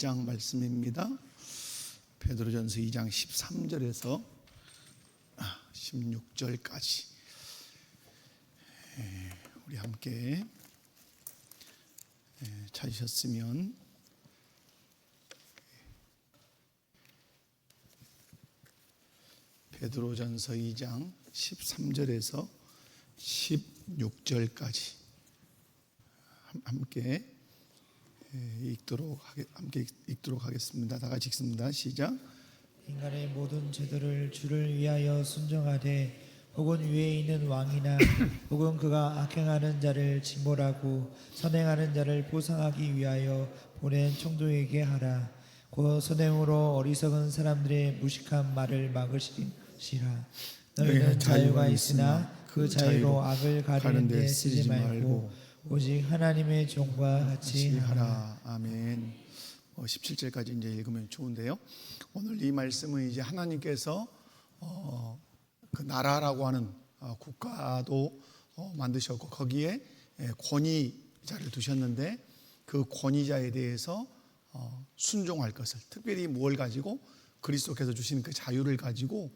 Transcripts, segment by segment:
2장 말씀입니다. 베드로전서 2장 13절에서 16절까지 우리 함께 찾으셨으면 베드로전서 2장 13절에서 16절까지 함께 읽도록 하겠습니다. 다 같이 읽습니다. 시작. 인간의 모든 제도를 주를 위하여 순종하되 혹은 위에 있는 왕이나 혹은 그가 악행하는 자를 징벌하고 선행하는 자를 보상하기 위하여 보낸 총독에게 하라. 그 선행으로 어리석은 사람들의 무식한 말을 막으시라. 너희는 자유가 있으나 그 자유로 악을 가리는 데 쓰지 말고 오직 하나님의 종과 같이 하라. 아멘. 17절까지 이제 읽으면 좋은데요. 오늘 이 말씀은 이제 하나님께서 그 나라라고 하는 국가도 만드셨고 거기에 권위자를 두셨는데 그 권위자에 대해서 순종할 것을, 특별히 뭘 가지고 그리스도께서 주신 그 자유를 가지고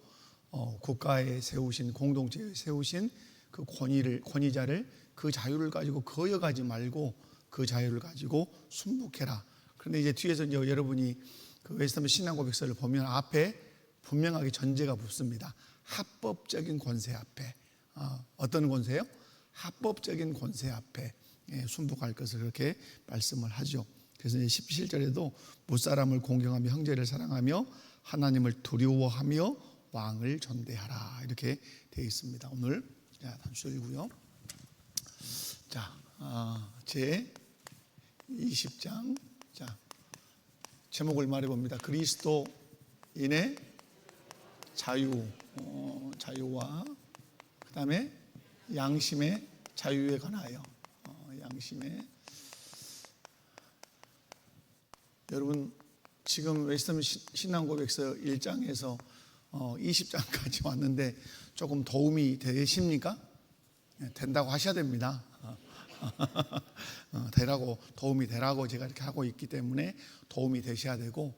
국가에 세우신, 공동체에 세우신 그 권위자를, 그 자유를 가지고 거여가지 말고 그 자유를 가지고 순복해라. 그런데 이제 뒤에서 이제 여러분이 그 웨스터맨 신앙 고백서를 보면 앞에 분명하게 전제가 붙습니다. 합법적인 권세 앞에. 어떤 권세요? 합법적인 권세 앞에 순복할 것을 그렇게 말씀을 하죠. 그래서 이제 17절에도 무사람을 공경하며 형제를 사랑하며 하나님을 두려워하며 왕을 존대하라, 이렇게 되어 있습니다. 오늘 단수일고요. 자, 제 20장. 자, 제목을 말해봅니다. 그리스도인의 자유와 그 다음에 양심의 자유에 관하여. 양심의. 여러분 지금 웨스터맨 신앙고백서 1장에서 20장까지 왔는데 조금 도움이 되십니까? 된다고 하셔야 됩니다. 도움이 되라고 제가 이렇게 하고 있기 때문에 도움이 되셔야 되고,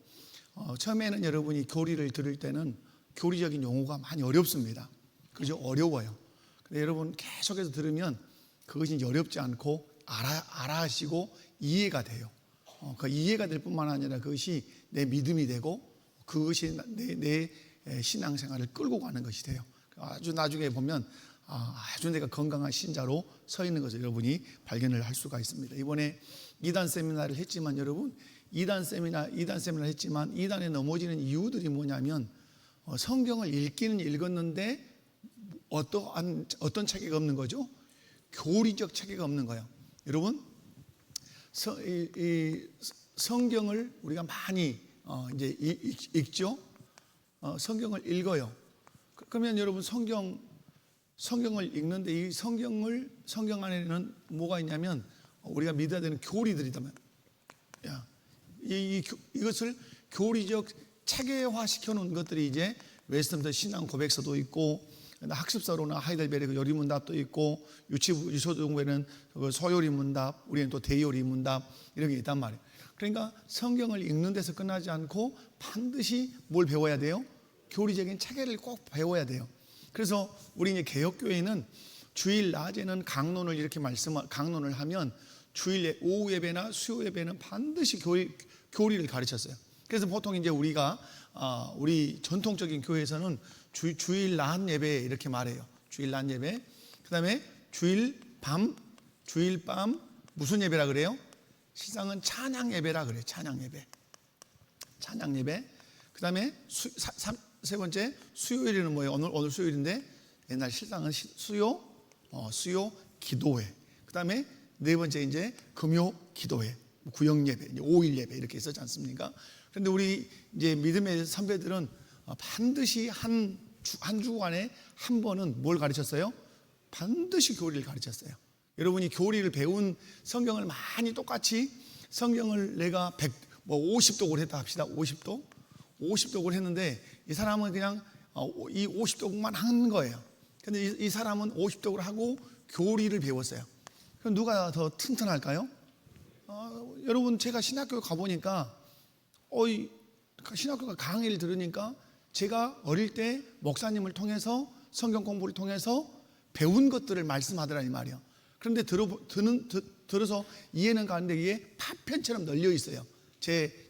처음에는 여러분이 교리를 들을 때는 교리적인 용어가 많이 어렵습니다. 그죠? 어려워요. 근데 여러분 계속해서 들으면 그것이 어렵지 않고 알아 하시고 이해가 돼요. 그 이해가 될 뿐만 아니라 그것이 내 믿음이 되고 그것이 내 신앙생활을 끌고 가는 것이 돼요. 아주 나중에 보면 아주 내가 건강한 신자로 서 있는 것을 여러분이 발견을 할 수가 있습니다. 이번에 2단 세미나를 했지만 여러분 2단 세미나를 했지만 2단에 넘어지는 이유들이 뭐냐면 성경을 읽기는 읽었는데 어떤 체계가 없는 거죠? 교리적 체계가 없는 거예요. 여러분 성경을 우리가 많이 이제 읽죠. 성경을 읽어요. 그러면 여러분 성경을 읽는데 이 성경 안에는 뭐가 있냐면 우리가 믿어야 되는 교리들이다면, 이것을 교리적 체계화 시켜놓은 것들이 이제 웨스턴더 신앙 고백서도 있고, 학습서로나 하이델베르그 요리문답도 있고, 유초등 공부에는 소요리문답, 우리는 또 대요리문답 이런 게 있단 말이에요. 그러니까 성경을 읽는 데서 끝나지 않고 반드시 뭘 배워야 돼요? 교리적인 체계를 꼭 배워야 돼요. 그래서 우리 이제 개혁교회는 주일 낮에는 강론을 이렇게 강론을 하면 주일 오후 예배나 수요 예배는 반드시 교리를 가르쳤어요. 그래서 보통 이제 우리가 우리 전통적인 교회에서는 주일 낮 예배 이렇게 말해요. 주일 낮 예배. 그다음에 주일 밤 무슨 예배라 그래요? 실상은 찬양 예배라 그래요. 찬양 예배. 그다음에 세 번째 수요일에는 뭐예요? 오늘 수요일인데 옛날 실상은 수요 기도회. 그다음에 네 번째 이제 금요 기도회, 구역 예배, 5일 예배 이렇게 있었지 않습니까? 그런데 우리 이제 믿음의 선배들은 반드시 한 주간에 한 번은 뭘 가르쳤어요? 반드시 교리를 가르쳤어요. 여러분이 교리를 배운 성경을 많이 똑같이 성경을 내가 50독을 했다 합시다. 50독을 했는데 이 사람은 그냥 이 50독만 한 거예요. 근데 이 사람은 50독을 하고 교리를 배웠어요. 그럼 누가 더 튼튼할까요? 여러분 제가 신학교 가보니까 이 신학교가 강의를 들으니까 제가 어릴 때 목사님을 통해서 성경 공부를 통해서 배운 것들을 말씀하더라니 말이에요. 그런데 들어서 이해는 가는데 이게 파편처럼 널려 있어요. 제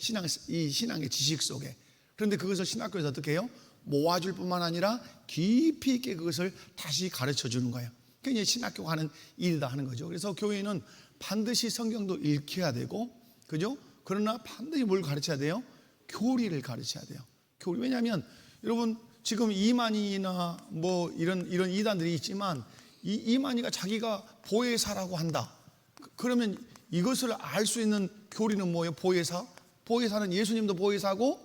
이 신앙의 지식 속에. 그런데 그것을 신학교에서 어떻게 해요? 모아줄 뿐만 아니라 깊이 있게 그것을 다시 가르쳐 주는 거예요. 그게 신학교가 하는 일이다 하는 거죠. 그래서 교회는 반드시 성경도 읽혀야 되고, 그죠? 그러나 반드시 뭘 가르쳐야 돼요? 교리를 가르쳐야 돼요. 교리. 왜냐하면 여러분 지금 이만희나 뭐 이런 이단들이 있지만 이 이만희가 자기가 보혜사라고 한다. 그러면 이것을 알 수 있는 교리는 뭐예요? 보혜사? 보혜사는 예수님도 보혜사고,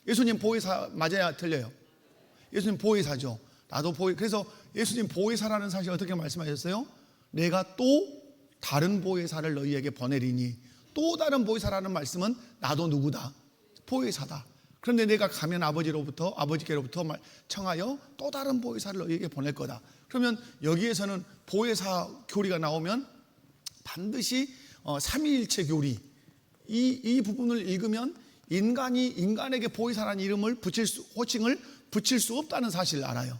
예수님 보혜사 맞아야 틀려요? 예수님 보혜사죠. 나도 그래서 예수님 보혜사라는 사실 어떻게 말씀하셨어요? 내가 또 다른 보혜사를 너희에게 보내리니. 또 다른 보혜사라는 말씀은 나도 누구다? 보혜사다. 그런데 내가 가면 아버지께로부터 청하여 또 다른 보혜사를 너희에게 보낼 거다. 그러면 여기에서는 보혜사 교리가 나오면 반드시 삼위일체 교리, 이 부분을 읽으면 인간이 인간에게 보혜사라는 호칭을 붙일 수 없다는 사실을 알아요.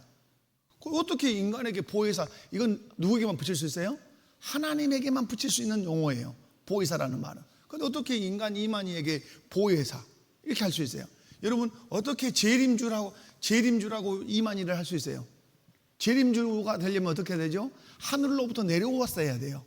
어떻게 인간에게 보혜사, 이건 누구에게만 붙일 수 있어요? 하나님에게만 붙일 수 있는 용어예요. 보혜사라는 말은. 그런데 어떻게 인간 이만희에게 보혜사 이렇게 할 수 있어요? 여러분 어떻게 재림주라고 이만희를 할 수 있어요? 재림주가 되려면 어떻게 되죠? 하늘로부터 내려왔어야 돼요.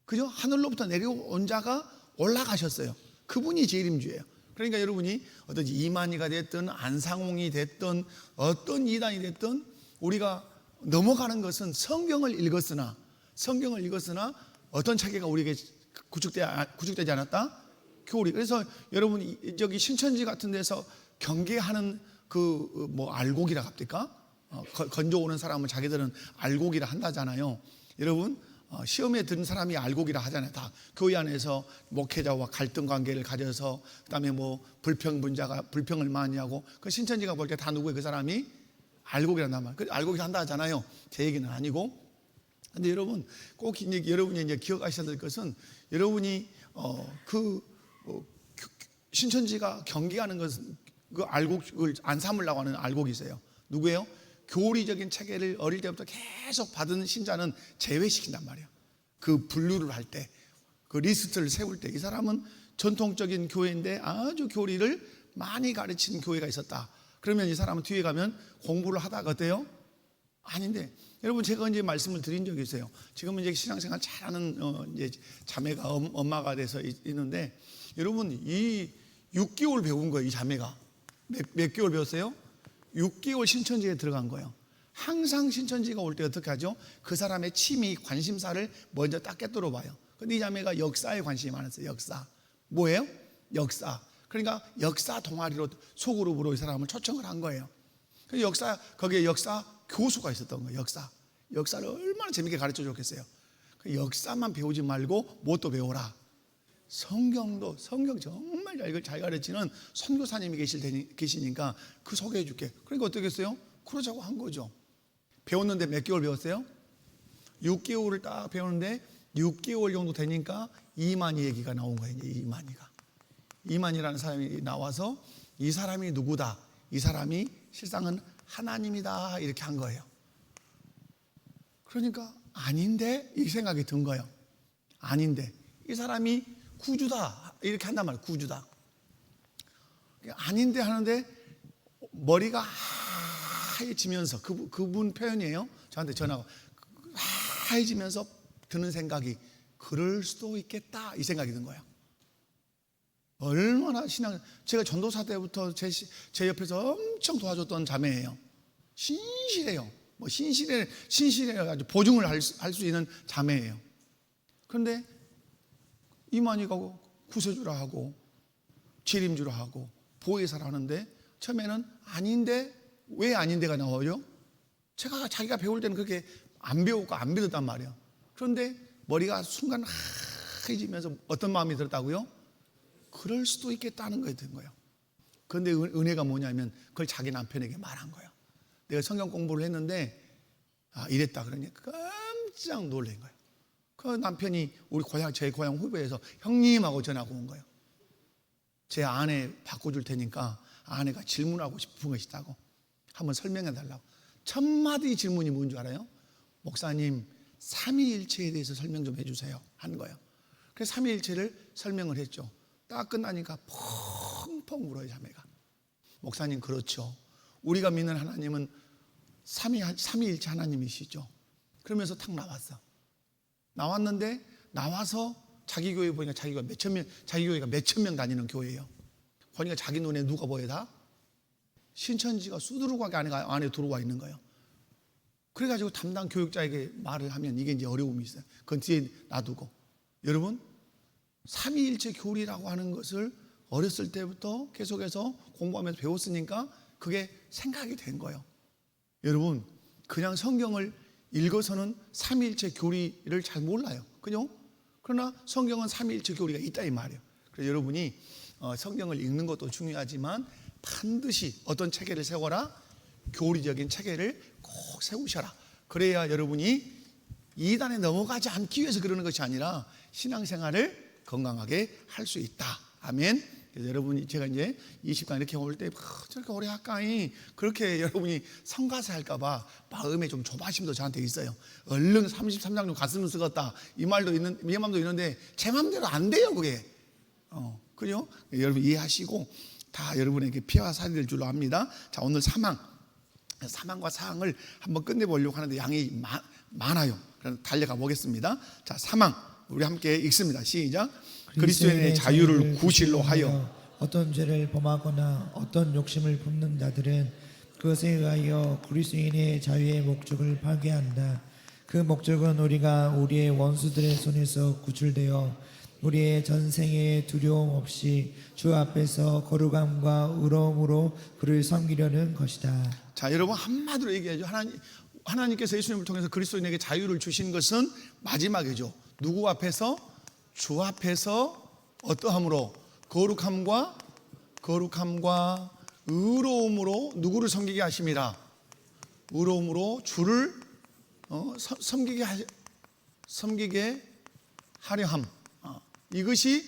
그죠? 하늘로부터 내려온 자가 올라가셨어요. 그분이 재림주예요. 그러니까 여러분이 어떤 이만희가 됐든 안상홍이 됐든 어떤 이단이 됐든 우리가 넘어가는 것은 성경을 읽었으나 어떤 체계가 우리에게 구축되지 않았다? 교리. 그래서 여러분 저기 신천지 같은 데서 경계하는 알곡이라 합니까? 건져오는 사람은 자기들은 알곡이라 한다잖아요. 여러분 시험에 든 사람이 알곡이라 하잖아요. 다 교회 안에서 목회자와 갈등 관계를 가져서 그다음에 뭐 불평을 많이 하고 그 신천지가 볼 때 다 누구예요? 그 사람이 알곡이란단 말이에요. 그 알곡이라 한다 하잖아요. 제 얘기는 아니고. 근데 여러분 꼭 여러분이 이제 기억하셔야 될 것은 여러분이 신천지가 경계하는 것은 그 알곡을 안 삼으려고 하는 알곡이 있어요. 누구예요? 교리적인 체계를 어릴 때부터 계속 받은 신자는 제외시킨단 말이에요. 그 분류를 할 때, 그 리스트를 세울 때 이 사람은 전통적인 교회인데 아주 교리를 많이 가르치는 교회가 있었다. 그러면 이 사람은 뒤에 가면 공부를 하다가 어때요? 아닌데 여러분 제가 이제 말씀을 드린 적이 있어요. 지금은 이제 신앙생활 잘하는 이제 자매가 엄마가 돼서 있는데 여러분 이 6개월 배운 거예요. 이 자매가 몇 개월 배웠어요? 6개월 신천지에 들어간 거예요. 항상 신천지가 올 때 어떻게 하죠? 그 사람의 취미, 관심사를 먼저 딱 꿰뚫어 봐요. 근데 이 자매가 역사에 관심이 많았어요. 역사. 뭐예요? 역사. 그러니까 역사 동아리로 소그룹으로 이 사람을 초청을 한 거예요. 거기에 역사 교수가 있었던 거예요. 역사를 얼마나 재밌게 가르쳐 줬겠어요. 그 역사만 배우지 말고 뭣도 배워라. 성경 정말 잘 가르치는 선교사님이 계시니까 그 소개해 줄게. 그러니까 어떻게 했어요? 그러자고 한 거죠. 배웠는데 몇 개월 배웠어요? 6개월을 딱 배우는데 6개월 정도 되니까 이만희 얘기가 나온 거예요. 이만희라는 사람이 나와서 이 사람이 누구다? 이 사람이 실상은 하나님이다 이렇게 한 거예요. 그러니까 아닌데 이 생각이 든 거예요. 아닌데 이 사람이 구주다 이렇게 한단 말이에요. 구주다. 아닌데 하는데 머리가 하얘지면서 그분 표현이에요. 저한테 전화가 하얘지면서 드는 생각이 그럴 수도 있겠다 이 생각이 든 거예요. 얼마나 제가 전도사 때부터 제 옆에서 엄청 도와줬던 자매예요. 신실해요. 신실해 아주 보증을 할 수 있는 자매예요. 그런데 이만희가 구세주라 하고 재림주라 하고 보혜사라 하는데 처음에는 아닌데 왜 아닌데가 나와요? 자기가 배울 때는 그렇게 안 배우고 안 믿었단 말이에요. 그런데 머리가 순간 하얘지면서 어떤 마음이 들었다고요? 그럴 수도 있겠다는 거에 든 거예요. 그런데 은혜가 뭐냐면 그걸 자기 남편에게 말한 거예요. 내가 성경 공부를 했는데 이랬다 그러니까 깜짝 놀란 거예요. 그 남편이 제 고향 후배에서 형님하고 전화가 온 거예요. 제 아내 바꿔줄 테니까 아내가 질문하고 싶은 것이 있다고 한번 설명해 달라고. 첫 마디 질문이 뭔 줄 알아요? 목사님, 삼위일체에 대해서 설명 좀 해주세요 하는 거예요. 그래서 삼위일체를 설명을 했죠. 딱 끝나니까 펑펑 울어요, 자매가. 목사님, 그렇죠. 우리가 믿는 하나님은 삼위일체 하나님이시죠. 그러면서 탁 나왔어. 나왔는데 나와서 자기 교회 보니까 자기 교회가 몇천 명 다니는 교회예요. 보니까 자기 눈에 누가 보여? 다 신천지가 수두룩하게 안에 들어와 있는 거예요. 그래가지고 담당 교육자에게 말을 하면 이게 이제 어려움이 있어요. 그건 뒤에 놔두고. 여러분, 삼위일체 교리라고 하는 것을 어렸을 때부터 계속해서 공부하면서 배웠으니까 그게 생각이 된 거예요. 여러분, 그냥 성경을 읽어서는 삼위일체 교리를 잘 몰라요. 그죠? 그러나 성경은 삼위일체 교리가 있다 이 말이에요. 그래서 여러분이 성경을 읽는 것도 중요하지만 반드시 어떤 체계를 세워라? 교리적인 체계를 꼭 세우셔라. 그래야 여러분이 이단에 넘어가지 않기 위해서 그러는 것이 아니라 신앙생활을 건강하게 할 수 있다. 아멘. 그래서 여러분이 제가 이제 20강 이렇게 올 때 저렇게 오래 할까이 그렇게 여러분이 성가세 할까봐 마음에 좀 조바심도 저한테 있어요. 얼른 33장 좀 갔으면 쓰겠다 이 말도 있는 이 마음도 있는데 제 마음대로 안 돼요 그게. 그죠? 여러분 이해하시고 다 여러분에게 피와 살이 될 줄로 압니다. 자, 오늘 사망과 사항을 한번 끝내보려고 하는데 양이 많아요. 그럼 달려가 보겠습니다. 자, 사망 우리 함께 읽습니다. 시작. 그리스도인의 자유를 구실로 하여 어떤 죄를 범하거나 어떤 욕심을 품는 자들은 그것에 의하여 그리스도인의 자유의 목적을 파괴한다. 그 목적은 우리가 우리의 원수들의 손에서 구출되어 우리의 전생에 두려움 없이 주 앞에서 거룩함과 의로움으로 그를 섬기려는 것이다. 자, 여러분 한마디로 얘기하죠. 하나님께서 예수님을 통해서 그리스도인에게 자유를 주신 것은 마지막이죠. 누구 앞에서? 주 앞에서 어떠함으로? 거룩함과 의로움으로 누구를 섬기게 하심이라. 의로움으로 주를 섬기게 하려 함. 이것이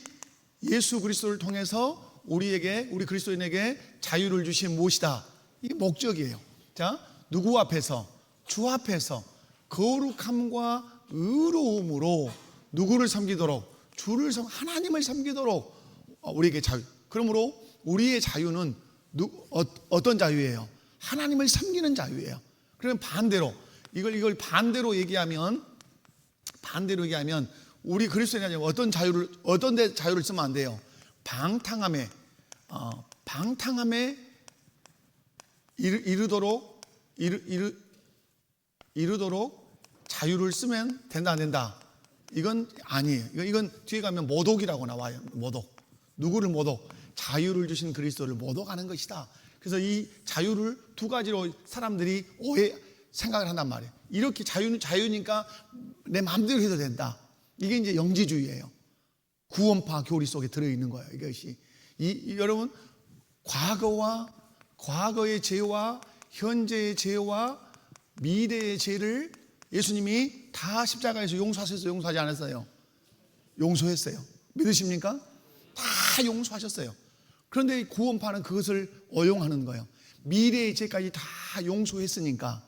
예수 그리스도를 통해서 우리 그리스도인에게 자유를 주신 무엇이다. 이게 목적이에요. 자, 누구 앞에서? 주 앞에서 거룩함과 의로움으로 누구를 섬기도록? 하나님을 섬기도록 우리에게 자유. 그러므로 우리의 자유는 어떤 자유예요? 하나님을 섬기는 자유예요. 그러면 반대로 이걸 반대로 얘기하면 우리 그리스도인이 어떤 자유를 쓰면 안 돼요? 방탕함에 이르도록 자유를 쓰면 된다 안 된다? 이건 아니에요. 이건 뒤에 가면 모독이라고 나와요. 모독. 누구를 모독? 자유를 주신 그리스도를 모독하는 것이다. 그래서 이 자유를 두 가지로 사람들이 생각을 한단 말이에요. 이렇게 자유니까 내 마음대로 해도 된다. 이게 이제 영지주의예요. 구원파 교리 속에 들어있는 거예요. 이것이 여러분 과거의 죄와 현재의 죄와 미래의 죄를 예수님이 다 십자가에서 용서하셨어요? 용서하지 않았어요? 용서했어요. 믿으십니까? 다 용서하셨어요. 그런데 구원파는 그것을 어용하는 거예요. 미래의 죄까지 다 용서했으니까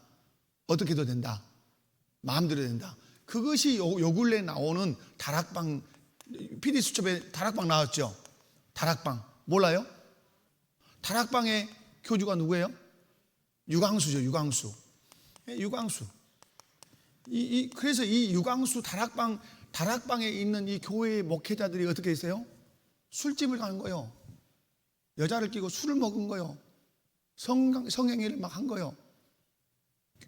어떻게 해도 된다. 마음대로 된다. 그것이 요 근래 나오는 다락방, PD 수첩에 다락방 나왔죠? 다락방 몰라요? 다락방의 교주가 누구예요? 유광수죠. 유광수. 그래서 이 유광수 다락방에 있는 이 교회의 목회자들이 어떻게 했어요? 술집을 가는 거예요. 여자를 끼고 술을 먹은 거예요. 성행위를 막 한 거예요.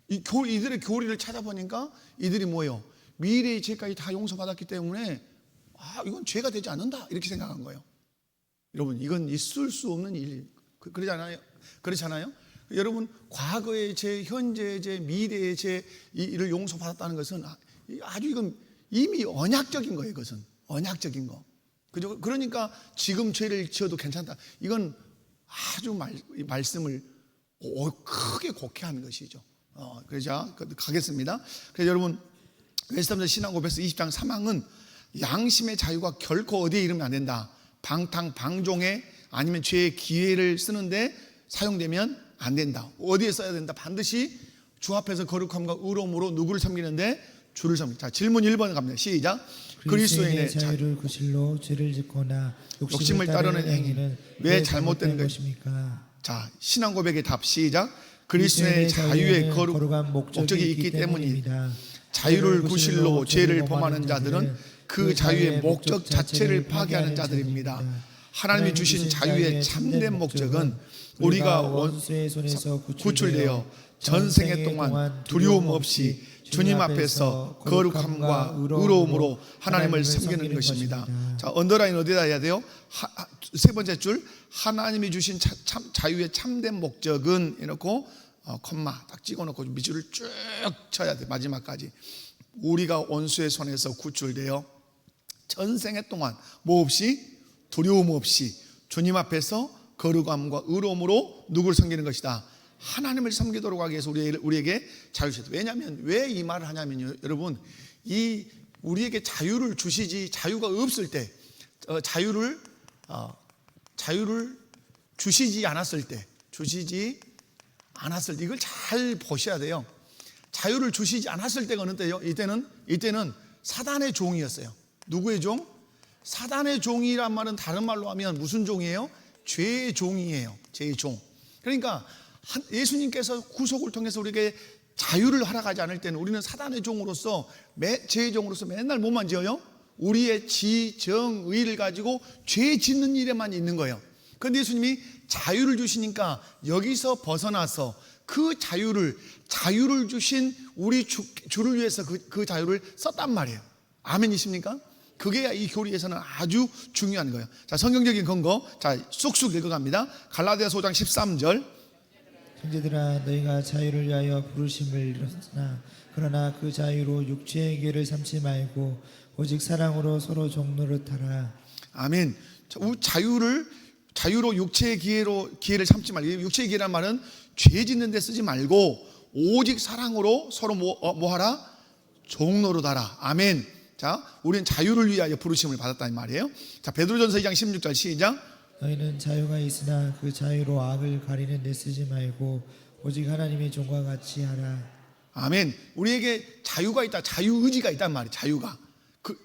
이들의 교리를 찾아보니까 이들이 뭐예요? 미래의 죄까지 다 용서받았기 때문에 이건 죄가 되지 않는다 이렇게 생각한 거예요. 여러분 이건 있을 수 없는 일 그렇잖아요? 여러분 과거의 죄, 현재의 죄, 미래의 죄를 용서받았다는 것은 아주 이건 이미 언약적인 거예요. 이것은 언약적인 거. 그죠? 그러니까 지금 죄를 지어도 괜찮다. 이건 아주 말씀을 크게 곡해한 것이죠. 그러자 가겠습니다. 그래서 여러분 웨스터민스터 신앙 고백서 20장 3항은 양심의 자유가 결코 어디에 이르면 안 된다. 방탕 방종에 아니면 죄의 기회를 쓰는데 사용되면 안 된다. 어디에 써야 된다? 반드시 주 앞에서 거룩함과 의로움으로 누구를 섬기는데? 주를 섬기. 자, 질문 1번 갑니다. 시작. 그리스도인의 자유를 구실로 죄를 짓거나 욕심을 따르는 행위는 왜 잘못된 것입니까? 자, 신앙 고백의 답. 시작. 그리스도의 자유의 거룩한 목적이 있기 때문입니다. 자유를 구실로 죄를 범하는 자들은 그 자유의 목적 자체를 파괴하는 자들입니다. 하나님이 주신 자유의 참된 목적은 우리가 원수의 손에서 구출되어 전생애 동안 두려움 없이 주님 앞에서 거룩함과 의로움으로 하나님을 섬기는 것입니다. 자, 언더라인 어디다 해야 돼요? 세 번째 줄, 하나님이 주신 자유의 참된 목적은 해놓고 콤마 딱 찍어놓고 밑줄을 쭉 쳐야 돼. 마지막까지. 우리가 원수의 손에서 구출되어 전생애 동안 뭐 없이? 두려움 없이 주님 앞에서 거룩함과 의로움으로 누구를 섬기는 것이다? 하나님을 섬기도록 하기 위해서 우리에게 자유를 주셨다. 왜냐하면 왜 이 말을 하냐면요, 여러분, 이 우리에게 자유를 주시지, 자유가 없을 때, 자유를 주시지 않았을 때 이걸 잘 보셔야 돼요. 자유를 주시지 않았을 때가 어느 때요? 이때는 사단의 종이었어요. 누구의 종? 사단의 종이란 말은 다른 말로 하면 무슨 종이에요? 죄의 종이에요. 죄의 종. 그러니까 예수님께서 구속을 통해서 우리에게 자유를 허락하지 않을 때는 우리는 사단의 종으로서, 죄의 종으로서 맨날 뭐만 지어요? 우리의 지, 정, 의를 가지고 죄 짓는 일에만 있는 거예요. 그런데 예수님이 자유를 주시니까 여기서 벗어나서 그 자유를 주신 우리 주를 위해서 그 자유를 썼단 말이에요. 아멘이십니까? 그게 이 교리에서는 아주 중요한 거예요. 자, 성경적인 근거, 자, 쑥쑥 읽어갑니다. 갈라디아서 5장 13절. 형제들아, 너희가 자유를 위하여 부르심을 잃었으나 그러나 그 자유로 육체의 기회를 삼지 말고 오직 사랑으로 서로 종노릇하라. 아멘. 자유로 육체의 기회를 삼지 말고, 육체의 기회란 말은 죄 짓는 데 쓰지 말고 오직 사랑으로 서로 뭐하라? 종노릇하라. 아멘. 자, 우리는 자유를 위하여 부르심을 받았다는 말이에요. 자, 베드로전서 2장 16절 시작. 너희는 자유가 있으나 그 자유로 악을 가리는 데 쓰지 말고 오직 하나님의 종과 같이 하라. 아멘. 우리에게 자유가 있다. 자유의지가 있단 말이에요. 자유가.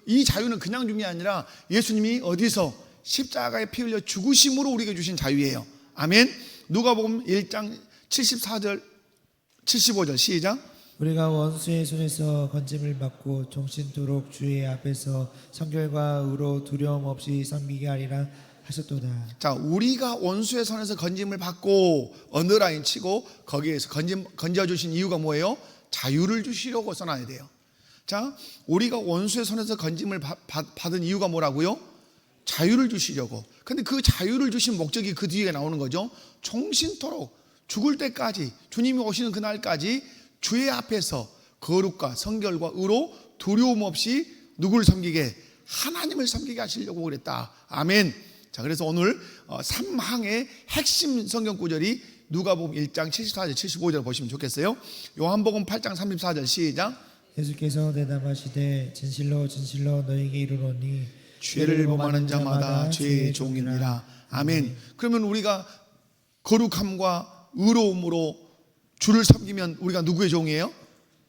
이 자유는 그냥 준 게 아니라 예수님이 어디서 십자가에 피 흘려 죽으심으로 우리에게 주신 자유예요. 아멘. 누가복음 1장 74절 75절 시작. 우리가 원수의 손에서 건짐을 받고 종신토록 주의 앞에서 성결과 의로 두려움 없이 섬기게 하리라 하셨도다. 자, 우리가 원수의 손에서 건짐을 받고 언더라인 치고 거기에서 건져 주신 이유가 뭐예요? 자유를 주시려고 써놔야 돼요. 자, 우리가 원수의 손에서 건짐을 받은 이유가 뭐라고요? 자유를 주시려고. 근데 그 자유를 주신 목적이 그 뒤에 나오는 거죠. 종신토록 죽을 때까지, 주님이 오시는 그날까지 주의 앞에서 거룩과 성결과 의로 두려움 없이 누구를 섬기게? 하나님을 섬기게 하시려고 그랬다. 아멘. 자, 그래서 오늘 3항의 핵심 성경 구절이 누가복음 1장 74절 75절 보시면 좋겠어요. 요한복음 8장 34절 시작. 예수께서 대답하시되 진실로 진실로 너희에게 이르노니 죄를 범하는 자마다 죄의 종이니라. 아멘. 그러면 우리가 거룩함과 의로움으로 주를 섬기면 우리가 누구의 종이에요?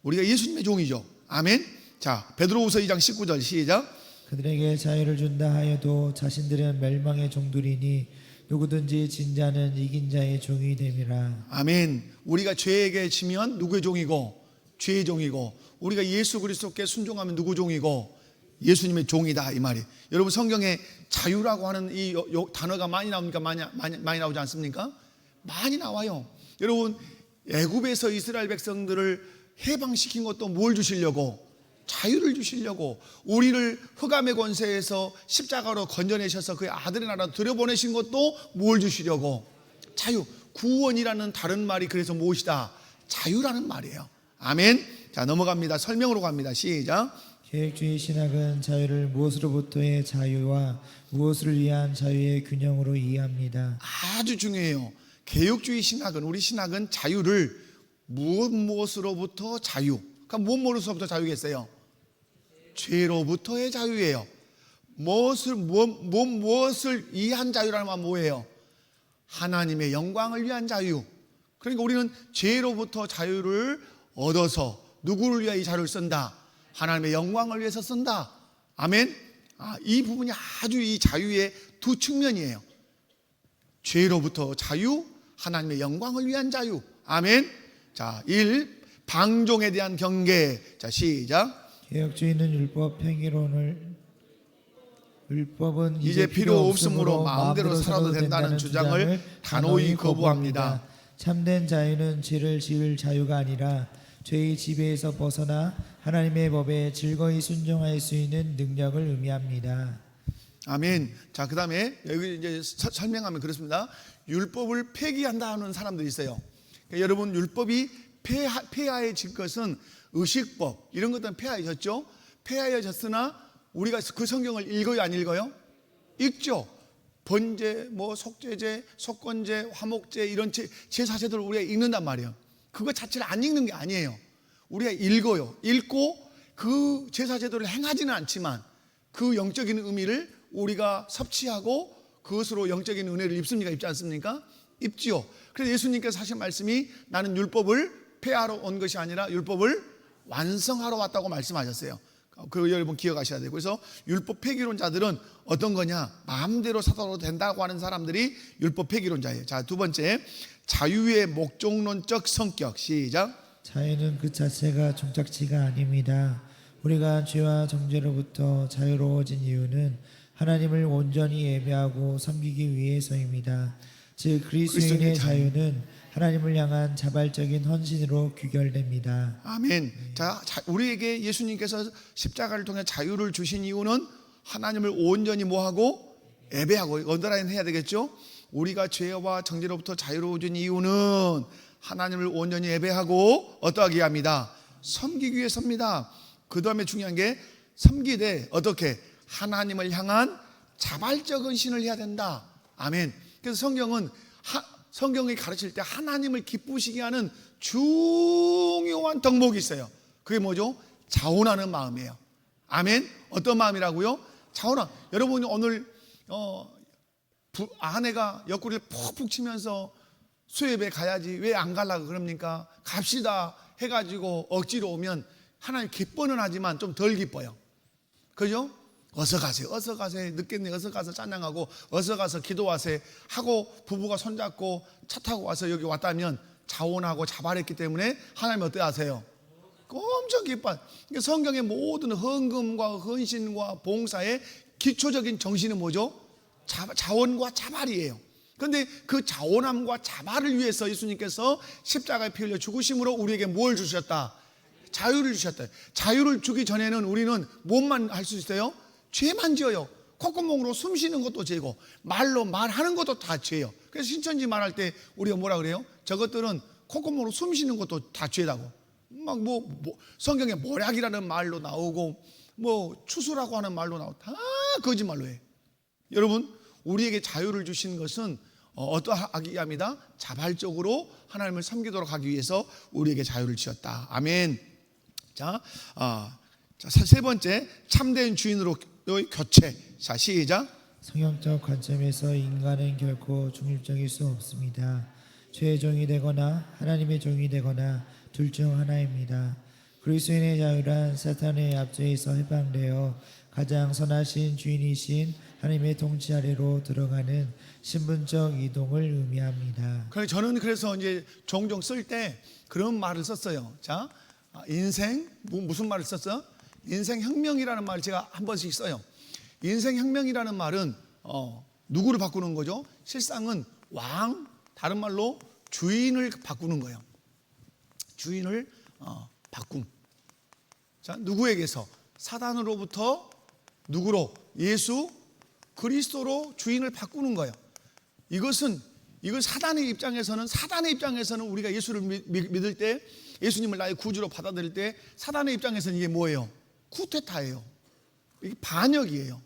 우리가 예수님의 종이죠. 아멘. 자, 베드로후서 2장 19절 시작. 그들에게 자유를 준다 하여도 자신들은 멸망의 종들이니 누구든지 진 자는 이긴 자의 종이 됨이라. 아멘. 우리가 죄에게 지면 누구의 종이고? 죄의 종이고, 우리가 예수 그리스도께 순종하면 누구 종이고? 예수님의 종이다, 이 말이. 여러분, 성경에 자유라고 하는 이 단어가 많이 나옵니까? 많이 나오지 않습니까? 많이 나와요. 여러분, 애굽에서 이스라엘 백성들을 해방시킨 것도 뭘 주시려고? 자유를 주시려고. 우리를 흑암의 권세에서 십자가로 건져내셔서 그의 아들의 나라로 들여보내신 것도 뭘 주시려고? 자유. 구원이라는 다른 말이 그래서 무엇이다? 자유라는 말이에요. 아멘. 자, 넘어갑니다. 설명으로 갑니다. 시작. 계획주의 신학은 자유를 무엇으로부터의 자유와 무엇을 위한 자유의 균형으로 이해합니다. 아주 중요해요. 개혁주의 신학은, 우리 신학은 자유를 무엇으로부터 자유. 그러니까 무엇으로부터 자유겠어요? 죄로부터의 자유예요. 무엇을 위한 자유라는 말 뭐예요? 하나님의 영광을 위한 자유. 그러니까 우리는 죄로부터 자유를 얻어서 누구를 위하여 이 자유를 쓴다? 하나님의 영광을 위해서 쓴다. 아멘. 이 부분이 아주 이 자유의 두 측면이에요. 죄로부터 자유, 하나님의 영광을 위한 자유. 아멘. 자, 1. 방종에 대한 경계. 자, 시작. 개혁주의는 율법은 이제 필요 없으므로 마음대로 살아도 된다는 주장을 단호히 거부합니다. 참된 자유는 죄를 지을 자유가 아니라 죄의 지배에서 벗어나 하나님의 법에 즐거이 순종할 수 있는 능력을 의미합니다. 아멘. 자, 그다음에 여기 이제 설명하면 그렇습니다. 율법을 폐기한다는 사람들이 있어요. 그러니까 여러분, 율법이 폐하해진 것은 의식법 이런 것들은 폐하해졌죠. 폐하해졌으나 우리가 그 성경을 읽어요, 안 읽어요? 읽죠. 번제, 속죄제, 속건제, 화목제 이런 제사제도를 우리가 읽는단 말이에요. 그거 자체를 안 읽는 게 아니에요. 우리가 읽어요. 읽고 그 제사제도를 행하지는 않지만 그 영적인 의미를 우리가 섭취하고 그것으로 영적인 은혜를 입습니까? 입지 않습니까? 입지요. 그래서 예수님께서 하신 말씀이 나는 율법을 폐하러 온 것이 아니라 율법을 완성하러 왔다고 말씀하셨어요. 그거 여러분 기억하셔야 돼요. 그래서 율법 폐기론자들은 어떤 거냐? 마음대로 살아도 된다고 하는 사람들이 율법 폐기론자예요. 자, 두 번째, 자유의 목적론적 성격. 시작. 자유는 그 자체가 종착지가 아닙니다. 우리가 죄와 정죄로부터 자유로워진 이유는 하나님을 온전히 예배하고 섬기기 위해서입니다. 즉 그리스도인의 자유는 하나님을 향한 자발적인 헌신으로 귀결됩니다. 아멘. 자, 우리에게 예수님께서 십자가를 통해 자유를 주신 이유는 하나님을 온전히 뭐하고? 예배하고 언더라인 해야 되겠죠? 우리가 죄와 정죄로부터 자유로워진 이유는 하나님을 온전히 예배하고 어떠하게 합니다? 섬기기 위해서입니다. 그 다음에 중요한 게 섬기되 어떻게? 하나님을 향한 자발적 헌신을 해야 된다. 아멘. 그래서 성경이 가르칠 때 하나님을 기쁘시게 하는 중요한 덕목이 있어요. 그게 뭐죠? 자원하는 마음이에요. 아멘. 어떤 마음이라고요? 자원함. 여러분이 오늘 아내가 옆구리를 푹푹 치면서 수협에 가야지 왜 안 가려고 그럽니까? 갑시다 해가지고 억지로 오면 하나님 기뻐는 하지만 좀 덜 기뻐요. 그죠? 어서 가세요. 어서 가세요. 늦겠네. 어서 가서 찬양하고 어서 가서 기도하세요 하고 부부가 손잡고 차 타고 와서 여기 왔다면 자원하고 자발했기 때문에 하나님 어떻게 하세요? 엄청 기뻐. 그러니까 성경의 모든 헌금과 헌신과 봉사의 기초적인 정신은 뭐죠? 자원과 자발이에요. 그런데 그 자원함과 자발을 위해서 예수님께서 십자가에 피 흘려 죽으심으로 우리에게 뭘 주셨다? 자유를 주셨다. 자유를 주기 전에는 우리는 뭐만 할 수 있어요? 죄만 지어요. 콧구멍으로 숨 쉬는 것도 죄고 말로 말하는 것도 다 죄예요. 그래서 신천지 말할 때 우리가 뭐라 그래요? 저것들은 콧구멍으로 숨 쉬는 것도 다 죄다고. 막 성경에 모략이라는 말로 나오고 추수라고 하는 말로 나오고 다 거짓말로 해. 여러분, 우리에게 자유를 주신 것은 어떠하게 합니다? 자발적으로 하나님을 섬기도록 하기 위해서 우리에게 자유를 주셨다. 아멘. 자, 세 번째, 참된 주인으로 교체. 자, 시작. 성경적 관점에서 인간은 결코 중립적일 수 없습니다. 죄의 종이 되거나 하나님의 종이 되거나 둘 중 하나입니다. 그리스도인의 자유란 사탄의 압제에서 해방되어 가장 선하신 주인이신 하나님의 통치 아래로 들어가는 신분적 이동을 의미합니다. 저는 그래서 이제 종종 쓸 때 그런 말을 썼어요. 자, 인생 무슨 말을 썼어? 인생 혁명이라는 말을 제가 한 번씩 써요. 인생 혁명이라는 말은 누구를 바꾸는 거죠? 실상은 왕, 다른 말로 주인을 바꾸는 거예요. 주인을 바꿈. 자, 누구에게서? 사단으로부터 누구로? 예수 그리스도로 주인을 바꾸는 거예요. 이건 사단의 입장에서는 우리가 예수를 믿을 때, 예수님을 나의 구주로 받아들일 때 사단의 입장에서는 이게 뭐예요? 쿠데타예요. 이게 반역이에요.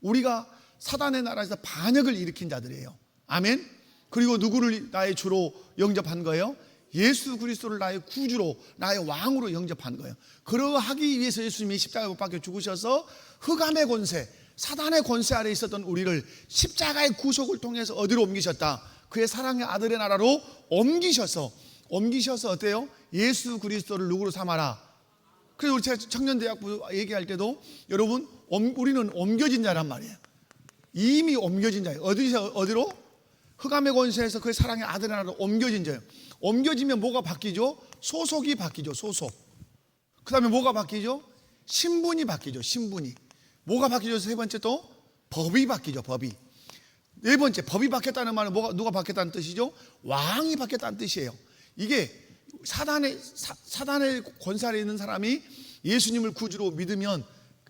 우리가 사단의 나라에서 반역을 일으킨 자들이에요. 아멘. 그리고 누구를 나의 주로 영접한 거예요? 예수 그리스도를 나의 구주로, 나의 왕으로 영접한 거예요. 그러하기 위해서 예수님이 십자가에 못 박혀 죽으셔서 흑암의 권세, 사단의 권세 아래 있었던 우리를 십자가의 구속을 통해서 어디로 옮기셨다? 그의 사랑의 아들의 나라로 옮기셔서 어때요? 예수 그리스도를 누구로 삼아라. 그래서 우리 제가 청년대학부 얘기할 때도 여러분 우리는 옮겨진 자란 말이에요. 이미 옮겨진 자예요. 어디로? 흑암의 권세에서 그의 사랑의 아들의 나라로 옮겨진 자예요. 옮겨지면 뭐가 바뀌죠? 소속이 바뀌죠. 소속. 그 다음에 뭐가 바뀌죠? 신분이 바뀌죠. 신분이. 뭐가 바뀌죠? 세 번째 또 법이 바뀌죠. 법이. 네 번째 법이 바뀌었다는 말은 누가 바뀌었다는 뜻이죠? 왕이 바뀌었다는 뜻이에요. 이게 사단의 권세 아래 있는 사람이 예수님을 구주로 믿으면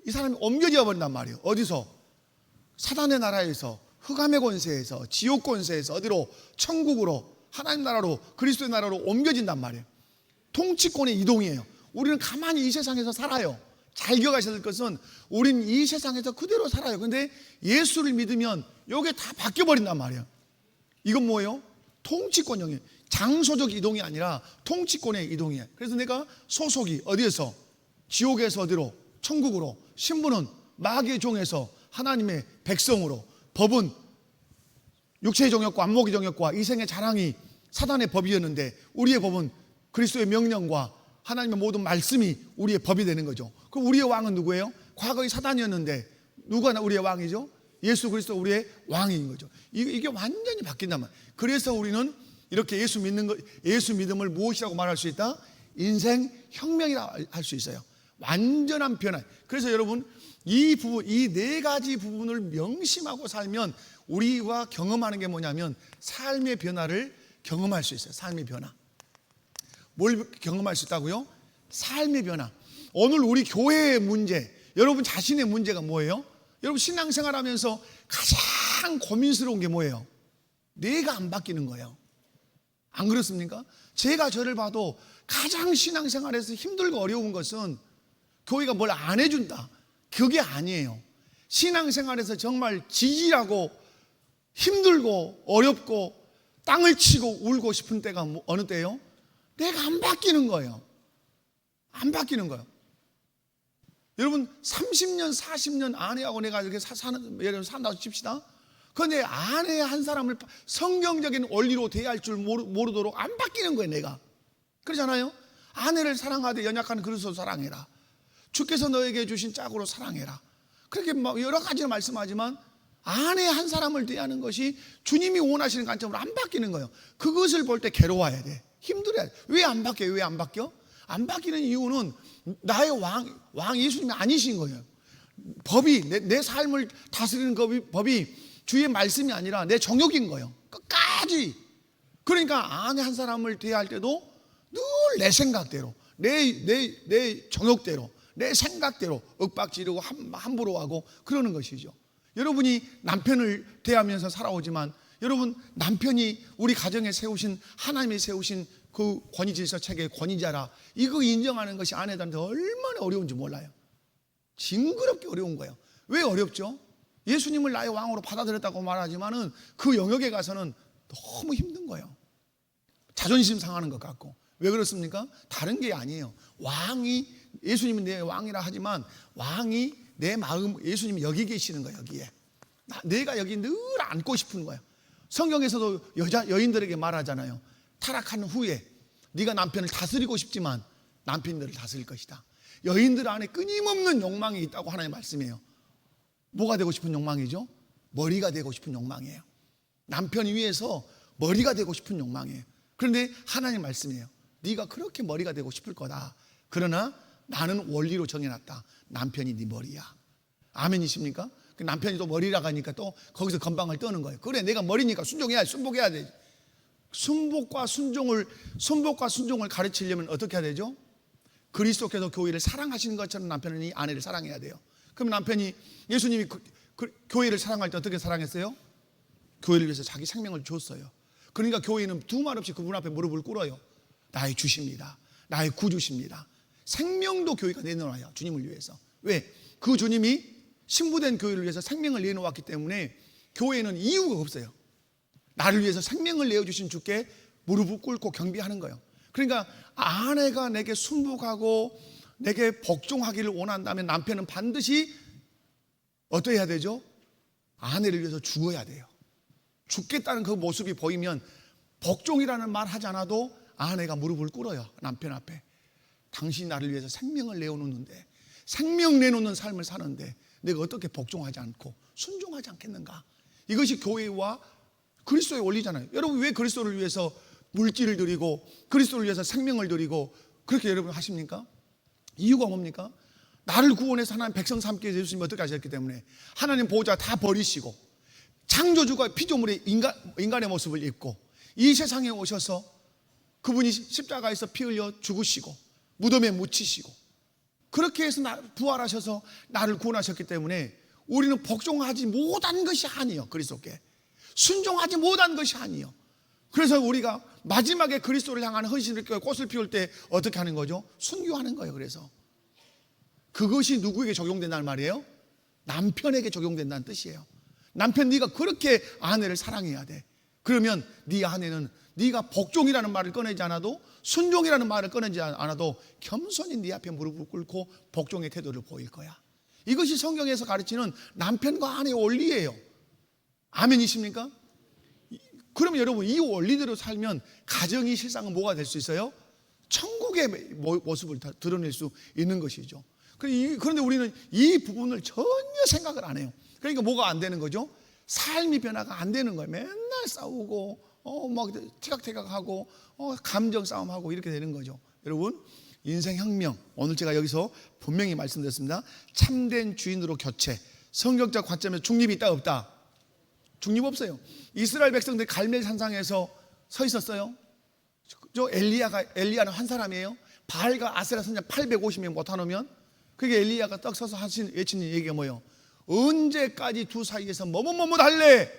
이 사람이 옮겨져 버린단 말이에요. 어디서? 사단의 나라에서, 흑암의 권세에서, 지옥 권세에서 어디로? 천국으로, 하나님 나라로, 그리스도의 나라로 옮겨진단 말이에요. 통치권의 이동이에요. 우리는 가만히 이 세상에서 살아요. 잘 기억하셔야 될 것은 우리는 이 세상에서 그대로 살아요. 근데 예수를 믿으면 이게 다 바뀌어버린단 말이에요. 이건 뭐예요? 통치권형이에요. 장소적 이동이 아니라 통치권의 이동이에요. 그래서 내가 소속이 어디에서? 지옥에서 어디로? 천국으로. 신분은 마귀의 종에서 하나님의 백성으로. 법은 육체의 정욕과 안목의 정욕과 이생의 자랑이 사단의 법이었는데 우리의 법은 그리스도의 명령과 하나님의 모든 말씀이 우리의 법이 되는 거죠. 그럼 우리의 왕은 누구예요? 과거의 사단이었는데 누가 우리의 왕이죠? 예수 그리스도 우리의 왕인 거죠. 이게 완전히 바뀐단 말이에요. 그래서 우리는 이렇게 예수 믿음을 무엇이라고 말할 수 있다? 인생 혁명이라고 할 수 있어요. 완전한 변화. 그래서 여러분 이 네 가지 부분을 명심하고 살면 우리가 경험하는 게 뭐냐면 삶의 변화를 경험할 수 있어요. 삶의 변화. 뭘 경험할 수 있다고요? 삶의 변화. 오늘 우리 교회의 문제, 여러분 자신의 문제가 뭐예요? 여러분 신앙생활 하면서 가장 고민스러운 게 뭐예요? 뇌가 안 바뀌는 거예요. 안 그렇습니까? 제가 저를 봐도 가장 신앙생활에서 힘들고 어려운 것은 교회가 뭘 안 해준다. 그게 아니에요. 신앙생활에서 정말 지지하고 힘들고 어렵고 땅을 치고 울고 싶은 때가 어느 때예요? 내가 안 바뀌는 거예요. 안 바뀌는 거예요. 여러분 30년 40년 아내하고 내가 이렇게 산다고 칩시다. 그런데 아내 한 사람을 성경적인 원리로 대할 줄 모르도록 안 바뀌는 거예요. 내가 그러잖아요. 아내를 사랑하되 연약한 그릇으로 사랑해라. 주께서 너에게 주신 짝으로 사랑해라. 그렇게 여러 가지를 말씀하지만 아내 한 사람을 대하는 것이 주님이 원하시는 관점으로 안 바뀌는 거예요. 그것을 볼 때 괴로워야 돼. 힘들어야 돼. 왜 안 바뀌어요? 왜 안 바뀌어? 안 바뀌는 이유는 나의 왕 예수님이 아니신 거예요. 법이 내 삶을 다스리는 법이 주의 말씀이 아니라 내 정욕인 거예요. 끝까지. 그러니까 아내 한 사람을 대할 때도 늘 내 생각대로, 내 정욕대로, 내 생각대로 윽박지르고 함부로 하고 그러는 것이죠. 여러분이 남편을 대하면서 살아오지만 여러분 남편이 우리 가정에 세우신 하나님이 세우신 그 권위질서 체계의 권위자라 이거 인정하는 것이 아내들한테 얼마나 어려운지 몰라요. 징그럽게 어려운 거예요. 왜 어렵죠? 예수님을 나의 왕으로 받아들였다고 말하지만은 그 영역에 가서는 너무 힘든 거예요. 자존심 상하는 것 같고. 왜 그렇습니까? 다른 게 아니에요. 예수님이 내 왕이라 하지만 왕이 내 마음, 예수님이 여기 계시는 거예요. 여기에 내가 여기 늘 앉고 싶은 거예요. 성경에서도 여인들에게 말하잖아요. 타락한 후에 네가 남편을 다스리고 싶지만 남편이 너를 다스릴 것이다. 여인들 안에 끊임없는 욕망이 있다고 하나님 말씀해요. 뭐가 되고 싶은 욕망이죠? 머리가 되고 싶은 욕망이에요. 남편 위에서 머리가 되고 싶은 욕망이에요. 그런데 하나님 말씀이에요. 네가 그렇게 머리가 되고 싶을 거다. 그러나 나는 원리로 정해놨다. 남편이 네 머리야. 아멘이십니까? 남편이 또 머리라 하니까 또 거기서 건방을 떠는 거예요. 그래 내가 머리니까 순복해야 돼. 순복과 순종을 가르치려면 어떻게 해야 되죠? 그리스도께서 교회를 사랑하시는 것처럼 남편은 이 아내를 사랑해야 돼요. 그럼 남편이 예수님이 교회를 사랑할 때 어떻게 사랑했어요? 교회를 위해서 자기 생명을 줬어요. 그러니까 교회는 두 말 없이 그분 앞에 무릎을 꿇어요. 나의 주십니다. 나의 구주십니다. 생명도 교회가 내놓아요. 주님을 위해서. 왜? 그 주님이 신부된 교회를 위해서 생명을 내놓았기 때문에 교회는 이유가 없어요. 나를 위해서 생명을 내어주신 주께 무릎을 꿇고 경배하는 거예요. 그러니까 아내가 내게 순복하고 내게 복종하기를 원한다면 남편은 반드시 어떠해야 되죠? 아내를 위해서 죽어야 돼요. 죽겠다는 그 모습이 보이면 복종이라는 말 하지 않아도 아내가 무릎을 꿇어요. 남편 앞에. 당신이 나를 위해서 생명을 내어놓는데, 생명 내놓는 삶을 사는데 내가 어떻게 복종하지 않고 순종하지 않겠는가? 이것이 교회와 그리스도의 원리잖아요. 여러분 왜 그리스도를 위해서 물질을 드리고 그리스도를 위해서 생명을 드리고 그렇게 여러분 하십니까? 이유가 뭡니까? 나를 구원해서 하나님 백성 삼게 해주시면 어떻게 하셨기 때문에 하나님 보호자 다 버리시고 창조주가 피조물의 인간의 모습을 입고 이 세상에 오셔서 그분이 십자가에서 피 흘려 죽으시고 무덤에 묻히시고 그렇게 해서 부활하셔서 나를 구원하셨기 때문에 우리는 복종하지 못한 것이 아니에요. 그리스도께 순종하지 못한 것이 아니에요. 그래서 우리가 마지막에 그리스도를 향하는 헌신을 껴 꽃을 피울 때 어떻게 하는 거죠? 순교하는 거예요. 그래서 그것이 누구에게 적용된다는 말이에요? 남편에게 적용된다는 뜻이에요. 남편, 네가 그렇게 아내를 사랑해야 돼. 그러면 네 아내는 네가 복종이라는 말을 꺼내지 않아도 순종이라는 말을 꺼내지 않아도 겸손히 네 앞에 무릎을 꿇고 복종의 태도를 보일 거야. 이것이 성경에서 가르치는 남편과 아내의 원리예요. 아멘이십니까? 그러면 여러분 이 원리대로 살면 가정이 실상은 뭐가 될 수 있어요? 천국의 모습을 다 드러낼 수 있는 것이죠. 그런데 우리는 이 부분을 전혀 생각을 안 해요. 그러니까 뭐가 안 되는 거죠? 삶이 변화가 안 되는 거예요. 맨날 싸우고 막 티각태각하고 감정 싸움하고 이렇게 되는 거죠. 여러분 인생 혁명, 오늘 제가 여기서 분명히 말씀드렸습니다. 참된 주인으로 교체. 성경적 관점에서 중립이 있다 없다? 중립 없어요. 이스라엘 백성들이 갈멜 산상에서 서 있었어요. 저 엘리야는 한 사람이에요. 바알과 아세라 선장 850명 못하놓으면 그게 엘리야가 딱 서서 외치는 얘기가 뭐예요? 언제까지 두 사이에서 뭐뭐뭐뭐 할래?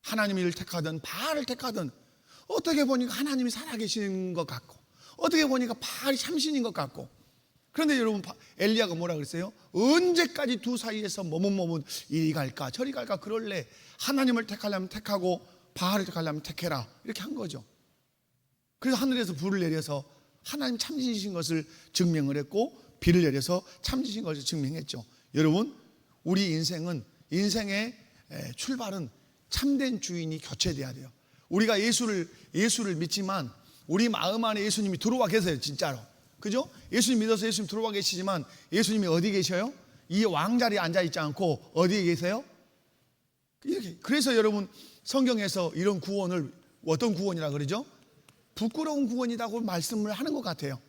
하나님을 택하든 바알을 택하든 어떻게 보니까 하나님이 살아계시는 것 같고 어떻게 보니까 바알이 참신인 것 같고 그런데 여러분 엘리야가 뭐라 그랬어요? 언제까지 두 사이에서 뭐뭐뭐뭐 이리 갈까 저리 갈까 그럴래? 하나님을 택하려면 택하고 바알을 택하려면 택해라 이렇게 한 거죠. 그래서 하늘에서 불을 내려서 하나님 참신이신 것을 증명을 했고 비를 내려서 참신이신 것을 증명했죠. 여러분 우리 인생의 출발은 참된 주인이 교체돼야 돼요. 우리가 예수를 믿지만 우리 마음 안에 예수님이 들어와 계세요. 진짜로. 그죠? 예수님 믿어서 예수님 들어와 계시지만 예수님이 어디 계셔요? 이 왕자리에 앉아 있지 않고 어디에 계세요? 이렇게. 그래서 여러분 성경에서 이런 구원을 어떤 구원이라 그러죠? 부끄러운 구원이라고 말씀을 하는 것 같아요.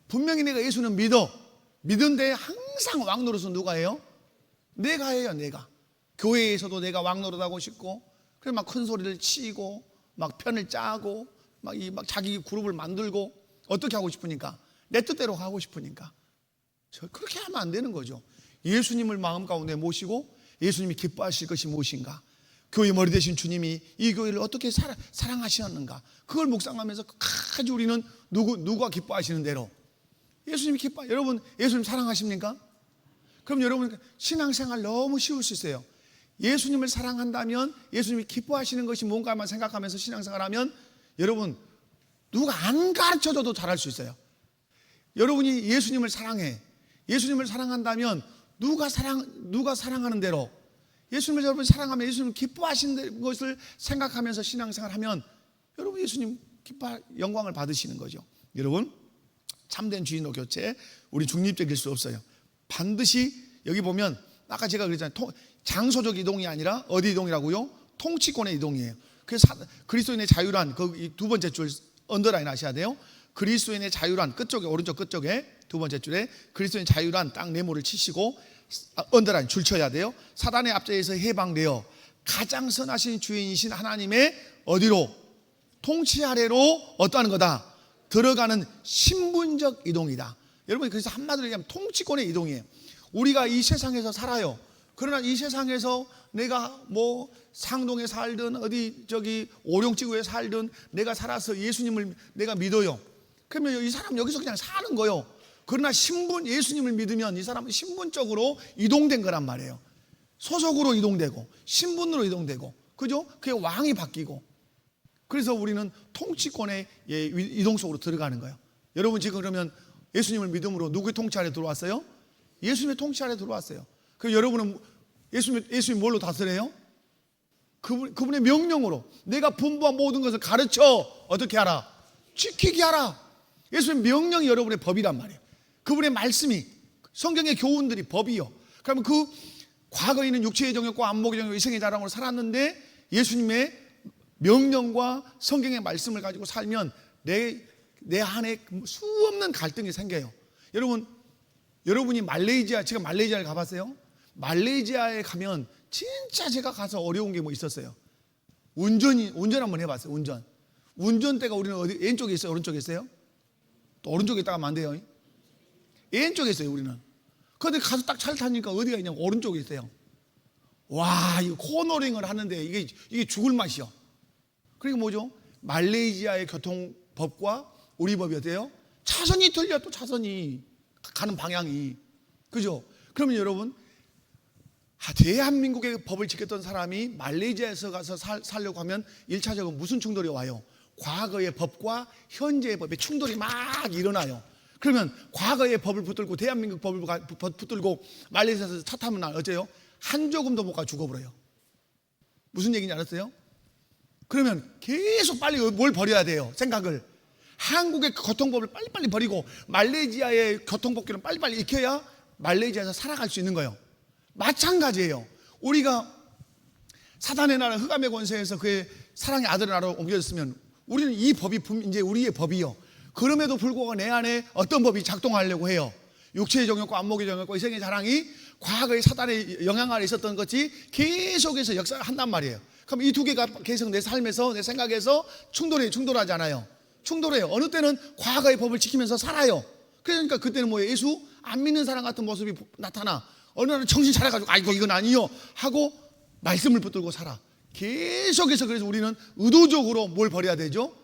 분명히 내가 예수는 믿은데 항상 왕 노릇은 누가 해요? 내가 해요. 내가 교회에서도 내가 왕 노릇하고 싶고 그래서 막 큰 소리를 치고 막 편을 짜고 막 자기 그룹을 만들고 어떻게 하고 싶으니까 내 뜻대로 하고 싶으니까 그렇게 하면 안 되는 거죠. 예수님을 마음 가운데 모시고 예수님이 기뻐하실 것이 무엇인가, 교회 머리 되신 주님이 이 교회를 어떻게 사랑하시는가, 그걸 묵상하면서 끝까지 우리는 누가 기뻐하시는 대로 예수님이 여러분 예수님 사랑하십니까? 그럼 여러분 신앙생활 너무 쉬울 수 있어요. 예수님을 사랑한다면 예수님이 기뻐하시는 것이 뭔가만 생각하면서 신앙생활하면 여러분 누가 안 가르쳐줘도 잘할 수 있어요. 여러분이 예수님을 사랑해, 예수님을 사랑한다면 누가 사랑하는 대로 예수님을 여러분 사랑하면 예수님 기뻐하시는 것을 생각하면서 신앙생활하면 여러분 예수님 영광을 받으시는 거죠. 여러분 참된 주인으로 교체, 우리 중립적일 수 없어요. 반드시 여기 보면 아까 제가 그랬잖아요. 장소적 이동이 아니라 어디 이동이라고요? 통치권의 이동이에요. 그래서 그리스도인의 자유란 그 두 번째 줄 언더라인 하셔야 돼요. 그리스도인의 자유란 끝쪽에 오른쪽 끝쪽에 두 번째 줄에 그리스도인의 자유란 딱 네모를 치시고 언더라인 줄 쳐야 돼요. 사단의 압제에서 해방되어 가장 선하신 주인이신 하나님의 어디로? 통치 아래로 어떠하는 거다? 들어가는 신분적 이동이다. 여러분 그래서 한마디로 얘기하면 통치권의 이동이에요. 우리가 이 세상에서 살아요. 그러나 이 세상에서 내가 뭐 상동에 살든 어디 오룡지구에 살든 내가 살아서 예수님을 내가 믿어요. 그러면 이 사람 여기서 그냥 사는 거요. 그러나 예수님을 믿으면 이 사람은 신분적으로 이동된 거란 말이에요. 소속으로 이동되고 신분으로 이동되고, 그죠? 그게 왕이 바뀌고. 그래서 우리는 통치권의 이동 속으로 들어가는 거예요. 여러분 지금 그러면 예수님을 믿음으로 누구의 통치 아래 들어왔어요? 예수님의 통치 아래 들어왔어요. 그럼 여러분은 예수님 뭘로 다스려요? 그분의 명령으로 내가 분부한 모든 것을 가르쳐 어떻게 하라? 지키게 하라. 예수님의 명령이 여러분의 법이란 말이에요. 그분의 말씀이, 성경의 교훈들이 법이요. 그러면 그 과거에 있는 육체의 정욕과 안목의 정욕, 이생의 자랑으로 살았는데 예수님의 명령과 성경의 말씀을 가지고 살면 내 안에 수없는 갈등이 생겨요. 여러분이 제가 말레이시아를 가봤어요. 말레이시아에 가면 진짜 제가 가서 어려운 게 뭐 있었어요. 운전 한번 해봤어요. 운전대가 우리는 어디 왼쪽에 있어요, 오른쪽에 있어요? 또 오른쪽에 있다가 하면 안 돼요. 왼쪽에 있어요, 우리는. 그런데 가서 딱 차를 타니까 어디가 있냐면 오른쪽에 있어요. 와, 이거 코너링을 하는데 이게 죽을 맛이요. 그러니까 뭐죠? 말레이시아의 교통법과 우리 법이 어때요? 차선이 틀려. 또 차선이 가는 방향이, 그죠? 그러면 여러분, 대한민국의 법을 지켰던 사람이 말레이시아에서 가서 살려고 하면 1차적으로 무슨 충돌이 와요? 과거의 법과 현재의 법의 충돌이 막 일어나요. 그러면 과거의 법을 붙들고 대한민국 법을 붙들고 말레이시아에서 차 타면 어째요? 한 조금도 못 가 죽어버려요. 무슨 얘기인지 알았어요? 그러면 계속 빨리 뭘 버려야 돼요? 생각을. 한국의 교통법을 빨리빨리 버리고 말레이시아의 교통법규를 빨리빨리 익혀야 말레이시아에서 살아갈 수 있는 거예요. 마찬가지예요. 우리가 사단의 나라 흑암의 권세에서 그의 사랑의 아들의 나라로 옮겨졌으면 우리는 이 법이 이제 우리의 법이요. 그럼에도 불구하고 내 안에 어떤 법이 작동하려고 해요? 육체의 정욕과 안목의 정욕과 이생의 자랑이 과거의 사단의 영향 아래 있었던 것이 계속해서 역사를 한단 말이에요. 그럼 이 두 개가 계속 내 삶에서, 내 생각에서 충돌하지 않아요? 충돌해요. 어느 때는 과거의 법을 지키면서 살아요. 그러니까 그때는 뭐예요? 예수 안 믿는 사람 같은 모습이 나타나. 어느 날은 정신 차려가지고 아이고 이건 아니요 하고 말씀을 붙들고 살아. 계속해서. 그래서 우리는 의도적으로 뭘 버려야 되죠?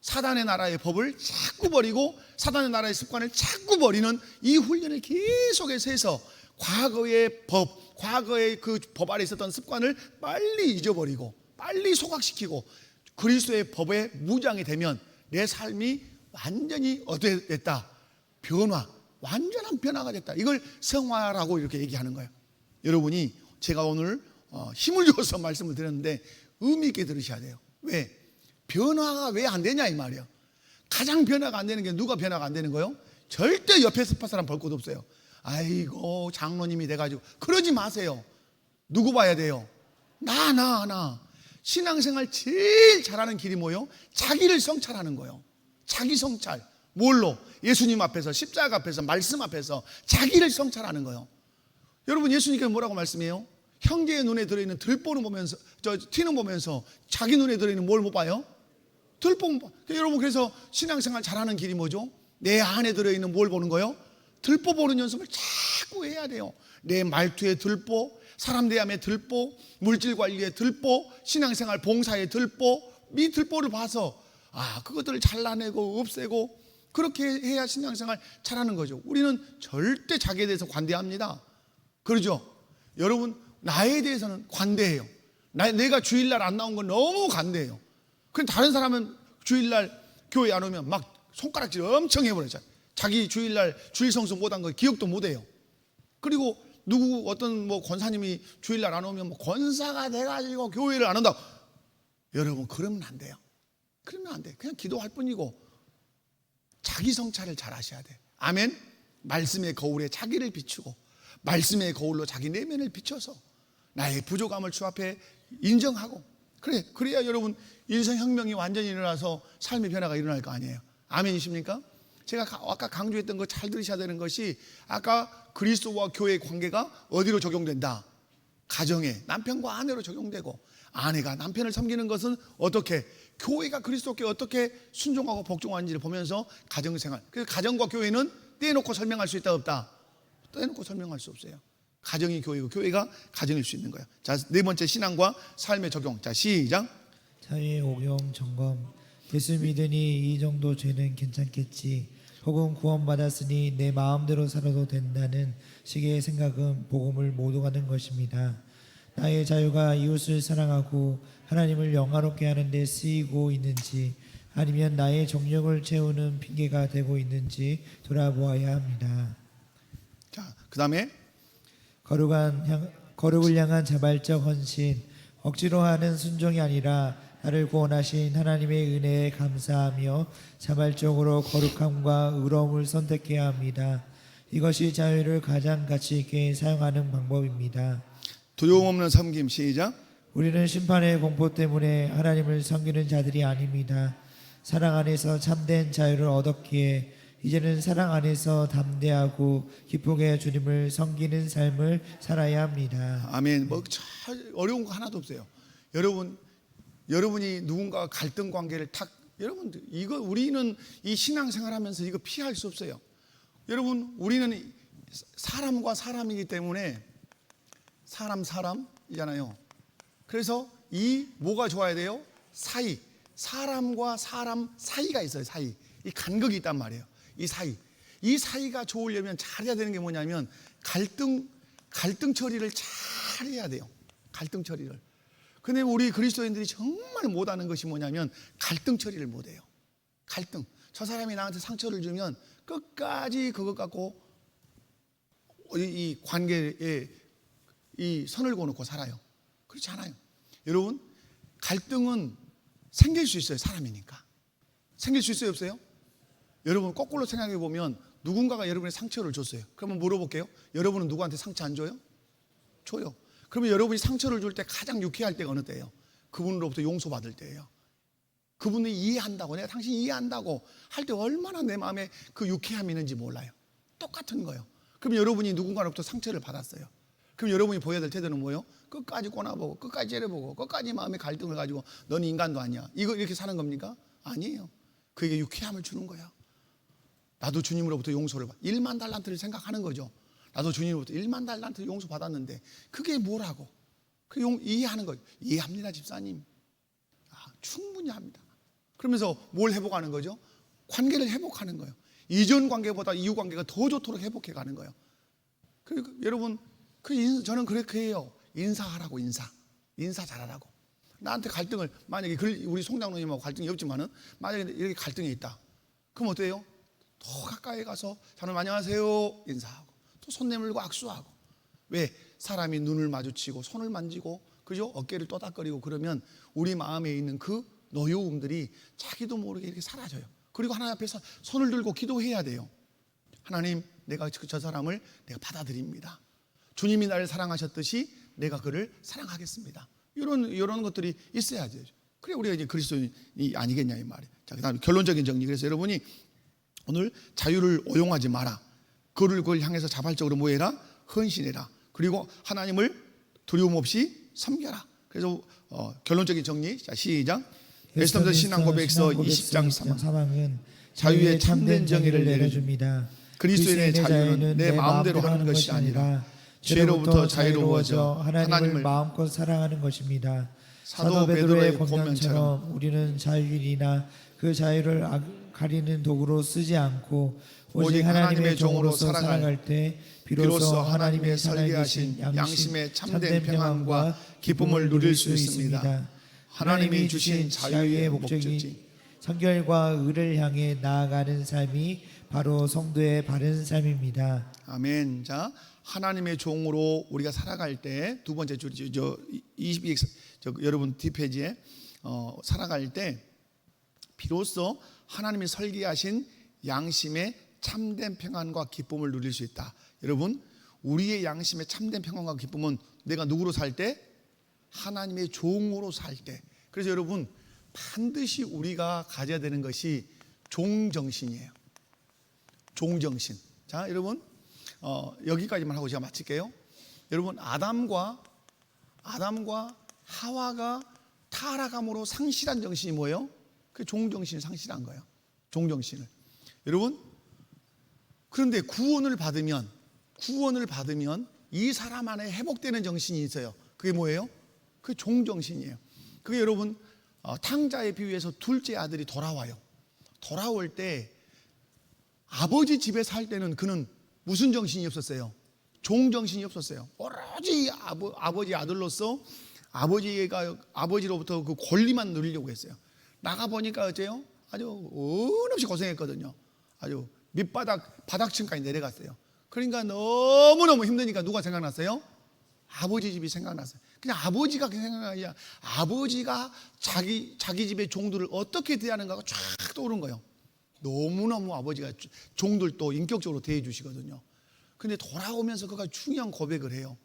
사단의 나라의 법을 자꾸 버리고 사단의 나라의 습관을 자꾸 버리는 이 훈련을 계속해서 해서 과거의 법, 과거의 그 법 아래 있었던 습관을 빨리 잊어버리고 빨리 소각시키고 그리스도의 법에 무장이 되면 내 삶이 완전히 어떻게 됐다? 변화, 완전한 변화가 됐다. 이걸 성화라고 이렇게 얘기하는 거예요. 여러분이 제가 오늘 힘을 줘서 말씀을 드렸는데 의미 있게 들으셔야 돼요. 왜? 변화가 왜 안 되냐 이 말이에요. 가장 변화가 안 되는 게 누가 변화가 안 되는 거예요? 절대 옆에 스파 사람 볼 것도 없어요. 아이고 장로님이 돼가지고 그러지 마세요. 누구 봐야 돼요? 나 신앙생활 제일 잘하는 길이 뭐예요? 자기를 성찰하는 거예요. 자기 성찰. 뭘로? 예수님 앞에서, 십자가 앞에서, 말씀 앞에서 자기를 성찰하는 거예요. 여러분 예수님께서 뭐라고 말씀해요? 형제의 눈에 들어있는 들보는 보면서, 티는 보면서 자기 눈에 들어있는 뭘 못 봐요? 들보. 여러분 그래서 신앙생활 잘하는 길이 뭐죠? 내 안에 들어있는 뭘 보는 거예요? 들보 보는 연습을 자꾸 해야 돼요. 내 말투의 들보, 사람 대함의 들보, 물질 관리의 들보, 신앙생활 봉사의 들보, 이 들보를 봐서 그것들을 잘라내고 없애고 그렇게 해야 신앙생활 잘하는 거죠. 우리는 절대 자기에 대해서 관대합니다. 그러죠? 여러분 나에 대해서는 관대해요. 내가 주일날 안 나온 건 너무 관대해요. 그럼 다른 사람은 주일날 교회 안 오면 막 손가락질 엄청 해버려요. 자기 주일날 주일 성수 못한 거 기억도 못해요. 그리고 어떤 권사님이 주일날 안 오면 권사가 돼가지고 교회를 안 온다. 여러분 그러면 안 돼요. 그러면 안 돼. 그냥 기도할 뿐이고 자기 성찰을 잘 하셔야 돼. 아멘. 말씀의 거울에 자기를 비추고 말씀의 거울로 자기 내면을 비춰서 나의 부족함을 주 앞에 인정하고 그래야 여러분 인생혁명이 완전히 일어나서 삶의 변화가 일어날 거 아니에요. 아멘이십니까? 제가 아까 강조했던 거 잘 들으셔야 되는 것이 아까 그리스도와 교회의 관계가 어디로 적용된다? 가정에 남편과 아내로 적용되고 아내가 남편을 섬기는 것은 어떻게 교회가 그리스도께 어떻게 순종하고 복종하는지를 보면서 가정생활. 그래서 가정과 교회는 떼놓고 설명할 수 있다 없다? 떼놓고 설명할 수 없어요. 가정이 교회고 교회가 가정일 수 있는 거예요. 자, 네 번째 신앙과 삶의 적용. 자, 시작. 자유의 옥용 점검. 예수 믿으니 이 정도 죄는 괜찮겠지. 혹은 구원받았으니 내 마음대로 살아도 된다는 식의 생각은 복음을 못 오가는 것입니다. 나의 자유가 이웃을 사랑하고 하나님을 영화롭게 하는 데 쓰이고 있는지 아니면 나의 정욕을 채우는 핑계가 되고 있는지 돌아보아야 합니다. 자, 그 다음에 거룩을 향한 자발적 헌신. 억지로 하는 순종이 아니라 나를 구원하신 하나님의 은혜에 감사하며 자발적으로 거룩함과 의로움을 선택해야 합니다. 이것이 자유를 가장 가치 있게 사용하는 방법입니다. 두려움 없는 섬김. 시작. 우리는 심판의 공포 때문에 하나님을 섬기는 자들이 아닙니다. 사랑 안에서 참된 자유를 얻었기에 이제는 사랑 안에서 담대하고 기쁘게 주님을 섬기는 삶을 살아야 합니다. 아멘. 뭐 어려운 거 하나도 없어요. 여러분이 누군가 갈등 관계를 여러분들 이거 우리는 이 신앙생활하면서 이거 피할 수 없어요. 여러분 우리는 사람과 사람이기 때문에 사람이잖아요. 그래서 이 뭐가 좋아야 돼요? 사이. 사람과 사람 사이가 있어요. 사이. 이 간극이 있단 말이에요. 이 사이가 좋으려면 잘해야 되는 게 뭐냐면 갈등 처리를 잘 해야 돼요. 갈등 처리를. 근데 우리 그리스도인들이 정말 못하는 것이 뭐냐면 갈등 처리를 못해요. 갈등. 저 사람이 나한테 상처를 주면 끝까지 그것 갖고 이 관계에 이 선을 그어놓고 살아요. 그렇지 않아요. 여러분 갈등은 생길 수 있어요. 사람이니까. 생길 수 있어요, 없어요? 여러분 거꾸로 생각해 보면 누군가가 여러분의 상처를 줬어요. 그러면 물어볼게요. 여러분은 누구한테 상처 안 줘요? 줘요. 그러면 여러분이 상처를 줄 때 가장 유쾌할 때가 어느 때예요? 그분으로부터 용서받을 때예요. 그분이 이해한다고, 내가 당신 이해한다고 할 때 얼마나 내 마음에 그 유쾌함이 있는지 몰라요. 똑같은 거예요. 그럼 여러분이 누군가로부터 상처를 받았어요. 그럼 여러분이 보여야 될 태도는 뭐예요? 끝까지 꼬나보고 끝까지 째려보고 끝까지 마음의 갈등을 가지고 너는 인간도 아니야. 이거 이렇게 사는 겁니까? 아니에요. 그에게 유쾌함을 주는 거야. 나도 주님으로부터 용서를 1만 달란트를 생각하는 거죠. 나도 주님으로부터 1만 달란트 용서 받았는데 그게 뭐라고? 이해하는 거예요. 이해합니다, 집사님. 충분히 합니다. 그러면서 뭘 회복하는 거죠? 관계를 회복하는 거예요. 이전 관계보다 이후 관계가 더 좋도록 회복해 가는 거예요. 그리고 여러분 저는 그렇게 해요. 인사하라고. 인사 잘하라고. 나한테 갈등을 만약에 우리 송장로님하고 갈등이 없지만은 만약에 이렇게 갈등이 있다. 그럼 어때요? 더 가까이 가서 저는 안녕하세요 인사하고 또 손 내밀고 악수하고. 왜? 사람이 눈을 마주치고 손을 만지고 그죠? 어깨를 또닥거리고 그러면 우리 마음에 있는 그 노여움들이 자기도 모르게 이렇게 사라져요. 그리고 하나님 앞에서 손을 들고 기도해야 돼요. 하나님, 내가 저 사람을 내가 받아들입니다. 주님이 나를 사랑하셨듯이 내가 그를 사랑하겠습니다. 이런 것들이 있어야 돼요. 그래 우리가 이제 그리스도인이 아니겠냐 이 말이에요. 자, 그다음에 결론적인 정리. 그래서 여러분이 오늘 자유를 오용하지 마라. 그걸 향해서 자발적으로 뭐해라? 헌신해라. 그리고 하나님을 두려움 없이 섬겨라. 그래서 결론적인 정리. 자, 시작. 웨스턴더 신앙 고백서 20장 3은 자유의 참된 정의를 내려줍니다. 그리스도인의 자유는 내 마음대로 하는 것이 아니라 죄로부터 자유로워져 하나님을 마음껏 사랑하는 것입니다. 사도 베드로의 권면처럼 우리는 자유인이나 그 자유를 가리는 도구로 쓰지 않고 오직 하나님의 종으로서 살아갈 때 비로소 하나님의 설계하신 양심의 참된 평안과 기쁨을 누릴 수 있습니다. 하나님이 주신 자유의 목적이 성결과 의를 향해 나아가는 삶이 바로 성도의 바른 삶입니다. 아멘. 자, 하나님의 종으로 우리가 살아갈 때 두 번째 줄이죠. 22 여러분 뒷페이지에 살아갈 때 비로소 하나님이 설계하신 양심의 참된 평안과 기쁨을 누릴 수 있다. 여러분, 우리의 양심의 참된 평안과 기쁨은 내가 누구로 살 때? 하나님의 종으로 살 때. 그래서 여러분 반드시 우리가 가져야 되는 것이 종정신이에요. 종정신. 자, 여러분 여기까지만 하고 제가 마칠게요. 여러분 아담과 하와가 타락함으로 상실한 정신이 뭐예요? 그 종정신이 상실한 거예요. 종정신을. 여러분 그런데 구원을 받으면 이 사람 안에 회복되는 정신이 있어요. 그게 뭐예요? 그게 종정신이에요. 그게 여러분 탕자에 비유해서 둘째 아들이 돌아와요. 돌아올 때 아버지 집에 살 때는 그는 무슨 정신이 없었어요? 종정신이 없었어요. 오로지 아버지 아들로서 아버지로부터 그 권리만 누리려고 했어요. 나가보니까 어째요? 아주 한없이 고생했거든요. 아주 바닥층까지 내려갔어요. 그러니까 너무너무 힘드니까 누가 생각났어요? 아버지 집이 생각났어요. 그냥 아버지가 생각나냐, 아버지가 자기 집의 종들을 어떻게 대하는가가 쫙 떠오른 거예요. 너무너무 아버지가 종들도 인격적으로 대해 주시거든요. 근데 돌아오면서 그가 중요한 고백을 해요.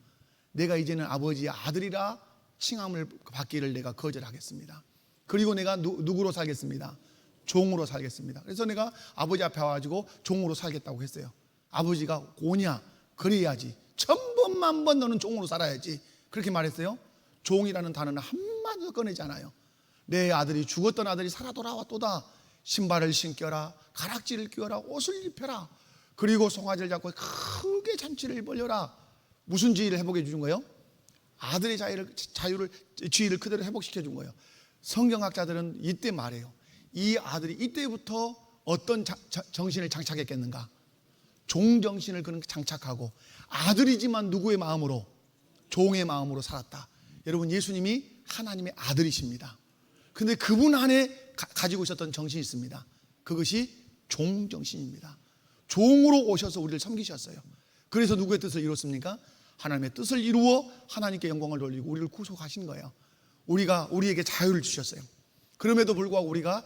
내가 이제는 아버지의 아들이라 칭함을 받기를 내가 거절하겠습니다. 그리고 내가 누구로 살겠습니다? 종으로 살겠습니다. 그래서 내가 아버지 앞에 와가지고 종으로 살겠다고 했어요. 아버지가 오냐? 그래야지. 천번만 번 너는 종으로 살아야지. 그렇게 말했어요. 종이라는 단어는 한마디도 꺼내지 않아요. 내 아들이, 죽었던 아들이 살아 돌아왔도다. 신발을 신겨라, 가락지를 끼워라, 옷을 입혀라. 그리고 송아지를 잡고 크게 잔치를 벌여라. 무슨 지위를 회복해 주는 거예요? 아들의 지위를 그대로 회복시켜 준 거예요. 성경학자들은 이때 말해요. 이 아들이 이때부터 어떤 정신을 장착했겠는가? 종정신을 그는 장착하고 아들이지만 누구의 마음으로? 종의 마음으로 살았다. 여러분, 예수님이 하나님의 아들이십니다. 근데 그분 안에 가지고 있었던 정신이 있습니다. 그것이 종정신입니다. 종으로 오셔서 우리를 섬기셨어요. 그래서 누구의 뜻을 이뤘습니까? 하나님의 뜻을 이루어 하나님께 영광을 돌리고 우리를 구속하신 거예요. 우리에게 자유를 주셨어요. 그럼에도 불구하고 우리가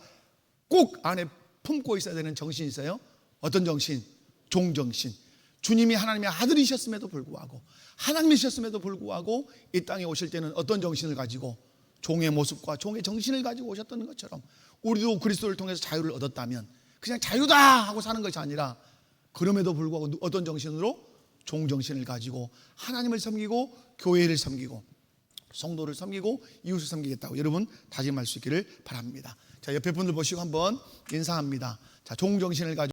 꼭 안에 품고 있어야 되는 정신이 있어요. 어떤 정신? 종정신. 주님이 하나님의 아들이셨음에도 불구하고, 하나님이셨음에도 불구하고 이 땅에 오실 때는 어떤 정신을 가지고? 종의 모습과 종의 정신을 가지고 오셨던 것처럼 우리도 그리스도를 통해서 자유를 얻었다면 그냥 자유다 하고 사는 것이 아니라, 그럼에도 불구하고 어떤 정신으로? 종정신을 가지고 하나님을 섬기고 교회를 섬기고 성도를 섬기고 이웃을 섬기겠다고 여러분 다짐할 수 있기를 바랍니다. 자, 옆에 분들 보시고 한번 인사합니다. 자, 종정신을 가지고